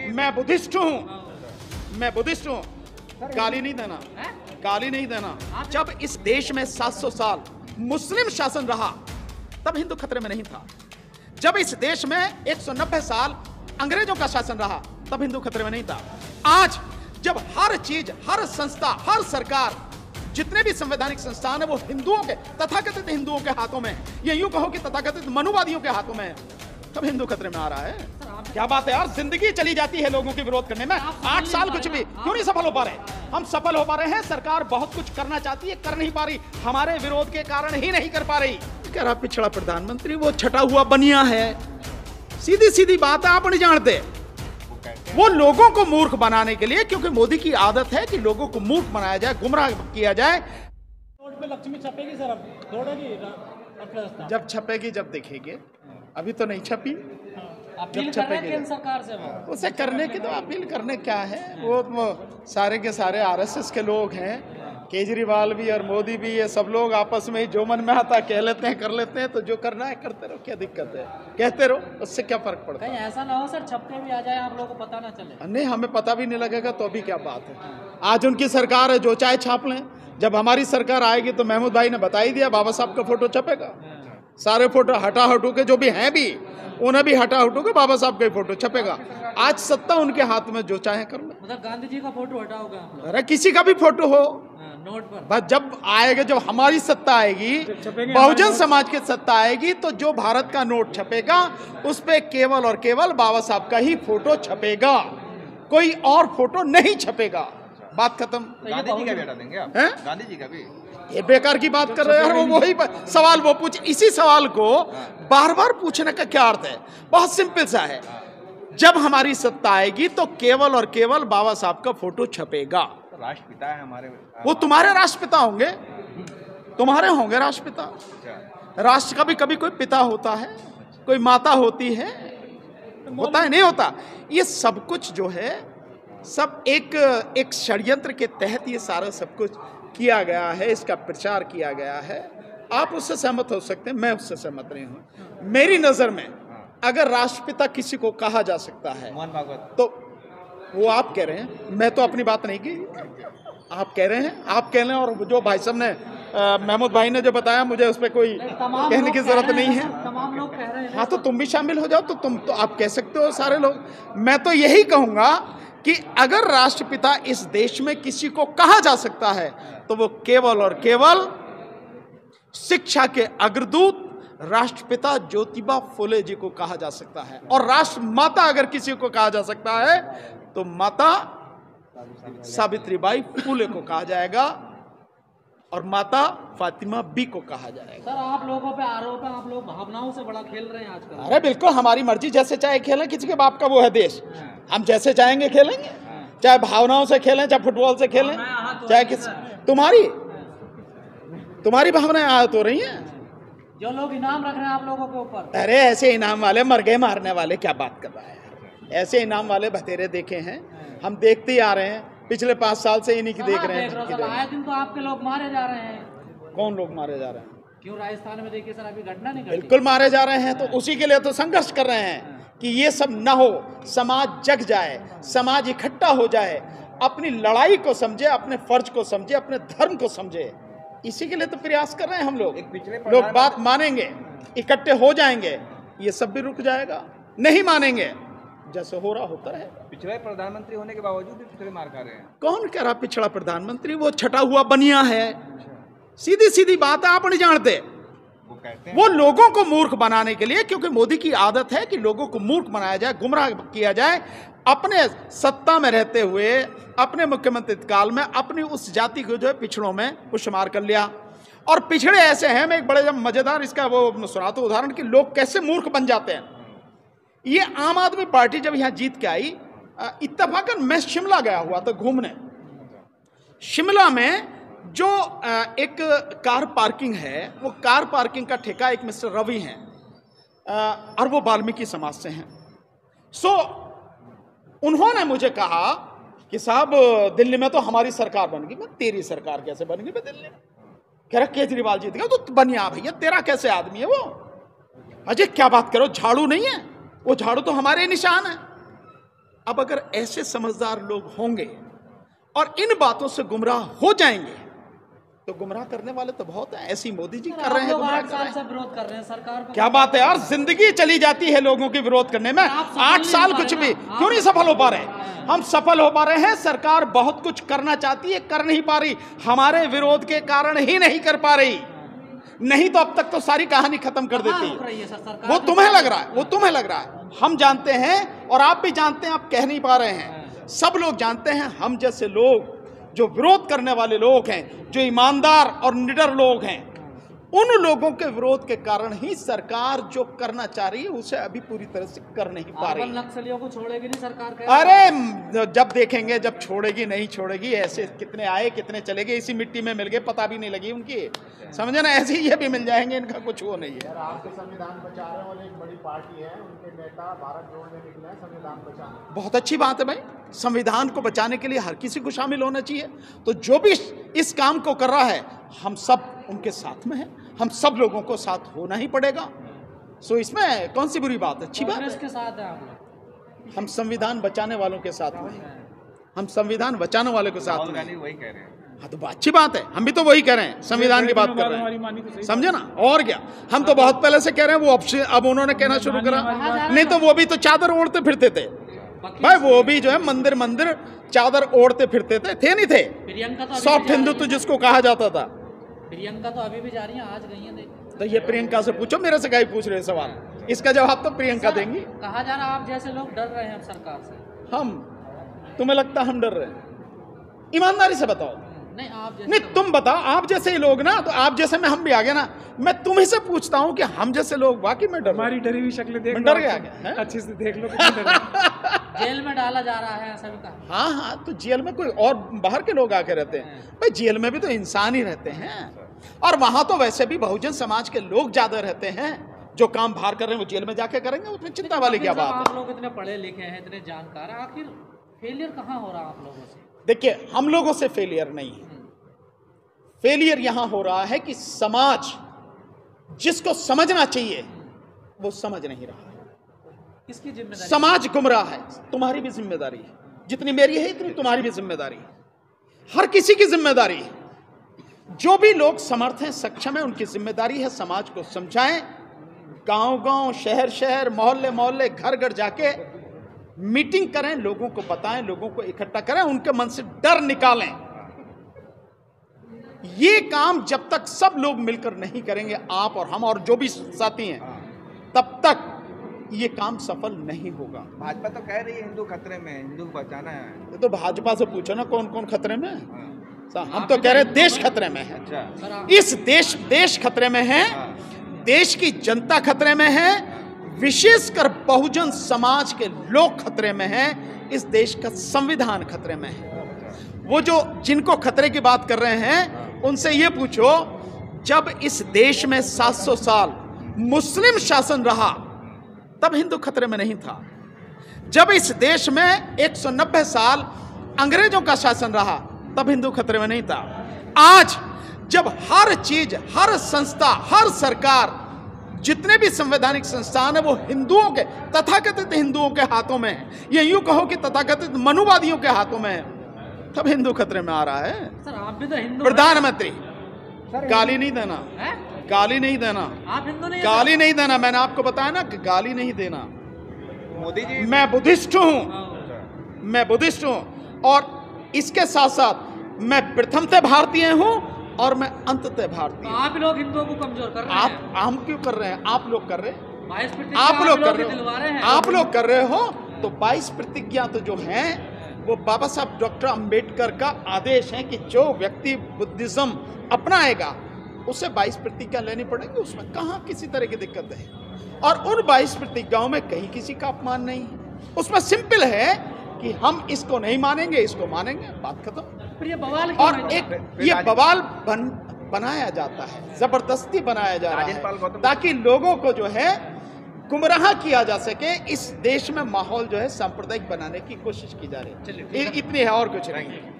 मैं बुद्धिस्ट हूँ, मैं बुद्धिस्ट हूँ। गाली नहीं देना, गाली नहीं देना। जब इस देश में 700 साल मुस्लिम शासन रहा तब हिंदू खतरे में नहीं था। जब इस देश में 190 साल अंग्रेजों का शासन रहा तब हिंदू खतरे में नहीं था। आज जब हर चीज, हर संस्था, हर सरकार, जितने भी संवैधानिक संस्थान है वो हिंदुओं के, तथाकथित हिंदुओं के हाथों में, ये यूं कहो कि तथाकथित मनुवादियों के हाथों में है, तब हिंदू खतरे में आ रहा है। क्या बात है यार, जिंदगी चली जाती है लोगों के विरोध करने में। 8 साल कुछ भी क्यों नहीं सफल हो पा रहे? हम सफल हो पा रहे हैं। सरकार बहुत कुछ करना चाहती है, कर नहीं पा रही, हमारे विरोध के कारण ही नहीं कर पा रही। कह रहा पिछड़ा प्रधानमंत्री वो छटा हुआ बनिया है। सीधी सीधी बात है, आप नहीं जानते। वो लोगों को मूर्ख बनाने के लिए, क्योंकि मोदी की आदत है कि लोगों को मूर्ख बनाया जाए, गुमराह किया जाए। रोड पे लक्ष्मी छपेगी सर, अब दौड़ेगी अर्थव्यवस्था। जब छपेगी जब देखेंगे, अभी तो नहीं छपी। अपील कर रहे हैं केंद्र सरकार से, वो उसे करने की तो अपील करने क्या है, वो सारे के सारे आरएसएस के लोग हैं। केजरीवाल भी और मोदी भी, ये सब लोग आपस में ही जो मन में आता कह लेते हैं, कर लेते हैं। तो जो करना है करते रहो, क्या दिक्कत है, कहते रहो, उससे क्या फर्क पड़ता है। कहीं ऐसा ना हो सर छपके भी आ जाए, आप लोगों को पता ना चले। नहीं, हमें पता भी नहीं लगेगा तो अभी क्या बात है। आज उनकी सरकार है, जो चाहे छाप लें। जब हमारी सरकार आएगी तो महमूद भाई ने बता ही दिया, बाबा साहब का फोटो छपेगा। सारे फोटो हटा हटू के जो भी हैं भी, उन्हें भी हटा हटू के बाबा साहब का ही फोटो छपेगा। आज सत्ता उनके हाथ में, जो चाहे कर ले। मतलब गांधी जी का फोटो हटाओगे आप लोग? अरे किसी का भी फोटो हो, नोट पर बस जब आएगा, जब हमारी सत्ता आएगी, बहुजन समाज की सत्ता आएगी, तो जो भारत का नोट छपेगा उस पे केवल और केवल बाबा साहब का ही फोटो छपेगा, कोई और फोटो नहीं छपेगा। बात खत्म। गांधी जी का भी हटा देंगे आप? गांधी जी का भी? ये बेकार की बात कर रहे हैं। वो वही सवाल वो पूछ, इसी सवाल को बार बार पूछने का क्या अर्थ है? बहुत सिंपल सा है। जब हमारी सत्ता आएगी तो केवल और केवल बाबा साहब का फोटो छपेगा। राष्ट्रपिता है हमारे। वो तुम्हारे राष्ट्रपिता होंगे, तुम्हारे होंगे राष्ट्रपिता। राष्ट्र का भी कभी कोई पिता होता है, कोई माता होती है, होता है नहीं होता। ये सब कुछ जो है सब एक षड्यंत्र के तहत ये सारा सब कुछ किया गया है, इसका प्रचार किया गया है। आप उससे सहमत हो सकते हैं, मैं उससे सहमत नहीं हूं। मेरी नजर में अगर राष्ट्रपिता किसी को कहा जा सकता है तो वो आप कह रहे हैं, मैं तो अपनी बात नहीं की, आप कह रहे हैं, आप कह रहे हैं। और जो भाई साहब ने, महमूद भाई ने जो बताया, मुझे उस पर कोई कहने की जरूरत नहीं है। तमाम लोग कह रहे हैं। हाँ, तो तुम भी शामिल हो जाओ, तो तुम तो आप कह सकते हो, सारे लोग। मैं तो यही कहूंगा कि अगर राष्ट्रपिता इस देश में किसी को कहा जा सकता है तो वो केवल और केवल शिक्षा के अग्रदूत राष्ट्रपिता ज्योतिबा फुले जी को कहा जा सकता है। और राष्ट्र माता अगर किसी को कहा जा सकता है तो माता सावित्रीबाई फुले को कहा जाएगा और माता फातिमा बी को कहा जाएगा। सर आप लोगों पे आरोप है, आप लोग भावनाओं से बड़ा खेल रहे हैं आजकल। अरे बिल्कुल, हमारी मर्जी, जैसे चाहे खेलें, किसी के बाप का वो है देश। हम जैसे चाहेंगे खेलेंगे, चाहे भावनाओं से खेलें, चाहे फुटबॉल से खेलें, चाहे किस। तुम्हारी भावनाएं आहत हो रही हैं। जो लोग इनाम रख रहे हैं आप लोगों के ऊपर। अरे ऐसे इनाम वाले मर गए मारने वाले, क्या बात कर रहा है? ऐसे इनाम वाले बतेरे देखे हैं, हम देखते ही आ रहे हैं। पिछले 5 साल से इन्हीं की देख रहे हैं। आए दिन तो आपके लोग मारे जा रहे हैं। कौन लोग मारे जा रहे हैं? क्यों राजस्थान में देखिए सर, अभी घटना नहीं घटी। बिल्कुल मारे जा रहे हैं, तो उसी के लिए तो संघर्ष कर रहे हैं कि ये सब ना हो, समाज जग जाए, समाज इकट्ठा हो जाए, अपनी लड़ाई को समझे, अपने फर्ज को समझे, अपने धर्म को समझे। इसी के लिए तो प्रयास कर रहे हैं हम लोग। लोग बात मानेंगे, इकट्ठे हो जाएंगे, ये सब भी रुक जाएगा। नहीं मानेंगे, जैसे हो रहा होता है। पिछड़े प्रधानमंत्री होने के बावजूद भी पिछड़े मार खा रहे हैं। कौन कह रहा पिछड़ा प्रधानमंत्री? वो छटा हुआ बनिया है। सीधी सीधी बात है, आप नहीं जानते। वो लोगों को मूर्ख बनाने के लिए, क्योंकि मोदी की आदत है कि लोगों को मूर्ख बनाया जाए, गुमराह किया जाए। अपने सत्ता में रहते हुए, अपने मुख्यमंत्री काल में अपनी उस जाति को जो है पिछड़ों में वो शुमार कर लिया। और पिछड़े ऐसे हैं, मैं एक बड़े मजेदार इसका वो सुनाता हूं उदाहरण कि लोग कैसे मूर्ख बन जाते हैं। ये आम आदमी पार्टी जब यहाँ जीत के आई, इत्तेफाकन मैं शिमला गया हुआ था घूमने। शिमला में जो एक कार पार्किंग है, वो कार पार्किंग का ठेका एक मिस्टर रवि हैं, और वो वाल्मीकि समाज से हैं। उन्होंने मुझे कहा कि साहब दिल्ली में तो हमारी सरकार बन गई। मैं, तेरी सरकार कैसे बन गई दिल्ली में? कह रहा केजरीवाल जीत गया। तो बनिया भैया, तेरा कैसे आदमी है वो? अजय क्या बात करो, झाड़ू नहीं है वो? झाड़ू तो हमारे निशान है। अब अगर ऐसे समझदार लोग होंगे और इन बातों से गुमराह हो जाएंगे तो गुमराह करने वाले तो बहुत हैं। ऐसी मोदी जी कर रहे हैं, गुमराह कर रहे हैं। विरोध कर रहे हैं सरकार को। क्या बात है यार, जिंदगी चली जाती है लोगों की विरोध करने में। 8 साल कुछ भी क्यों नहीं सफल हो पा रहे? हम सफल हो पा रहे हैं। सरकार बहुत कुछ करना चाहती है, कर नहीं पा रही, हमारे विरोध के कारण ही नहीं कर पा रही। नहीं तो अब तक तो सारी कहानी खत्म कर देती है। वो तुम्हें लग रहा है, वो तुम्हें लग रहा है। हम जानते हैं और आप भी जानते हैं, आप कह नहीं पा रहे हैं। सब लोग जानते हैं, हम जैसे लोग जो विरोध करने वाले लोग हैं, जो ईमानदार और निडर लोग हैं, उन लोगों के विरोध के कारण ही सरकार जो करना चाह रही है उसे अभी पूरी तरह से कर नहीं पा रही। नक्सलियों को छोड़ेगी नहीं सरकार? अरे जब देखेंगे, जब छोड़ेगी नहीं छोड़ेगी। ऐसे कितने आए कितने चले गए, इसी मिट्टी में मिल गए, पता भी नहीं लगी उनकी। समझे ना, ऐसे ही ये भी मिल जाएंगे, इनका कुछ वो नहीं है। आपके संविधान बचाने वाले एक बड़ी पार्टी है, उनके नेता भारत जोड़ने निकले हैं संविधान बचाने। बहुत अच्छी बात है भाई, संविधान को बचाने के लिए हर किसी को शामिल होना चाहिए। तो जो भी इस काम को कर रहा है, हम सब उनके साथ में हैं, हम सब लोगों को साथ होना ही पड़ेगा। सो इसमें कौन सी बुरी बात है? अच्छी बात है। के साथ है आप? हम संविधान बचाने वालों के साथ में, हम संविधान बचाने वालों के साथ में। वही कह रहे हैं। हाँ तो अच्छी बात है, हम भी तो वही कह रहे हैं, संविधान की बात कर रहे हैं, समझे ना। और क्या, हम तो बहुत पहले से कह रहे हैं, वो अब उन्होंने कहना शुरू करा। नहीं तो वो भी तो चादर ओढ़ते फिरते थे भाई, वो भी जो है मंदिर मंदिर चादर ओढ़ते फिरते थे नहीं थे? सॉफ्ट हिंदुत्व जिसको कहा जाता था। प्रियंका तो अभी भी जा रही है, आज गई है। तो ये प्रियंका से पूछो, मेरे से क्या ही पूछ रहे सवाल, इसका जवाब तो प्रियंका देंगी। कहा जा रहा आप जैसे लोग डर रहे हैं सरकार से। हम, तुम्हें लगता हम डर रहे हैं? ईमानदारी से बताओ। नहीं आप जैसे नहीं तुम बताओ, आप जैसे ही लोग ना, तो आप जैसे में हम भी आ गए ना। मैं तुम्ही से पूछता हूँ कि हम जैसे लोग वाकई में डर, हमारी डरी हुई शक्ल देख, डर गया, अच्छे से देख लो। जेल में डाला जा रहा है ऐसा भी कहा। हाँ हाँ, तो जेल में कोई और बाहर के लोग आके रहते हैं भाई, जेल में भी तो इंसान ही रहते हैं। और वहां तो वैसे भी बहुजन समाज के लोग ज्यादा रहते हैं, जो काम बाहर कर रहे हैं वो जेल में जाके करेंगे, उसमें चिंता वाली क्या बात है? आप लोग इतने पढ़े लिखे हैं, इतने जानकार, आखिर फेलियर कहाँ हो रहा है आप लोगों से? देखिए, हम लोगों से फेलियर नहीं है। फेलियर यहां हो रहा है कि समाज जिसको समझना चाहिए वो समझ नहीं रहा है। किसकी जिम्मेदारी? समाज गुमराह है। तुम्हारी भी जिम्मेदारी है, जितनी मेरी है इतनी तुम्हारी भी जिम्मेदारी है, हर किसी की जिम्मेदारी है। जो भी लोग समर्थ हैं, सक्षम हैं, उनकी जिम्मेदारी है समाज को समझाएं। गांव गांव, शहर शहर, मोहल्ले मोहल्ले, घर घर जाके मीटिंग करें, लोगों को बताएं, लोगों को इकट्ठा करें, उनके मन से डर निकालें। ये काम जब तक सब लोग मिलकर नहीं करेंगे, आप और हम और जो भी साथी हैं, तब तक ये काम सफल नहीं होगा। भाजपा तो कह रही है हिंदू खतरे में, हिंदू को बचाना है। तो भाजपा से पूछो ना कौन कौन खतरे में है। हम तो कह रहे हैं देश खतरे में है। अच्छा। इस देश खतरे में है, देश की जनता खतरे में है, विशेषकर बहुजन समाज के लोग खतरे में हैं, इस देश का संविधान खतरे में है। वो जो जिनको खतरे की बात कर रहे हैं उनसे ये पूछो, जब इस देश में 700 साल मुस्लिम शासन रहा तब हिंदू खतरे में नहीं था। जब इस देश में 190 साल अंग्रेजों का शासन रहा तब हिंदू खतरे में नहीं था। आज जब हर चीज, हर संस्था, हर सरकार, जितने भी संवैधानिक संस्थान है वो हिंदुओं के, तथाकथित हिंदुओं के हाथों में है, ये यूं कहो कि तथाकथित मनुवादियों के हाथों में है, तब हिंदू खतरे में आ रहा है। सर आप भी तो हिंदू प्रधानमंत्री, गाली नहीं देना, गाली नहीं देना, आप हिंदू नहीं? गाली नहीं देना। मैंने आपको बताया ना कि गाली नहीं देना। मोदी जी, मैं बुद्धिस्ट हूँ, मैं बुद्धिस्ट हूँ, और इसके साथ साथ मैं प्रथमतः भारतीय हूँ और मैं अंततः भारतीय। आप लोग हिंदुओं को कमजोर कर रहे हैं। हम क्यों कर रहे हैं? आप लोग कर रहे हैं, 22 प्रतिज्ञा आप लोग कर रहे हैं। हो, आप लोग कर रहे हो। तो 22 प्रतिज्ञा तो जो हैं वो बाबा साहब डॉक्टर अंबेडकर का आदेश है कि जो व्यक्ति बुद्धिज्म अपनाएगा उसे 22 प्रतिज्ञा लेनी पड़ेगी। उसमें कहाँ किसी तरह की दिक्कत है। और उन 22 प्रतिज्ञाओं में कहीं किसी का अपमान नहीं है। उसमें सिंपल है कि हम इसको नहीं मानेंगे, इसको मानेंगे, बात खत्म। ये बवाल और एक ये बवाल बनाया जाता है, जबरदस्ती बनाया जा रहा है, ताकि लोगों को जो है गुमराह किया जा सके। इस देश में माहौल जो है सांप्रदायिक बनाने की कोशिश की जा रही है। इतनी है, और कुछ नहीं है।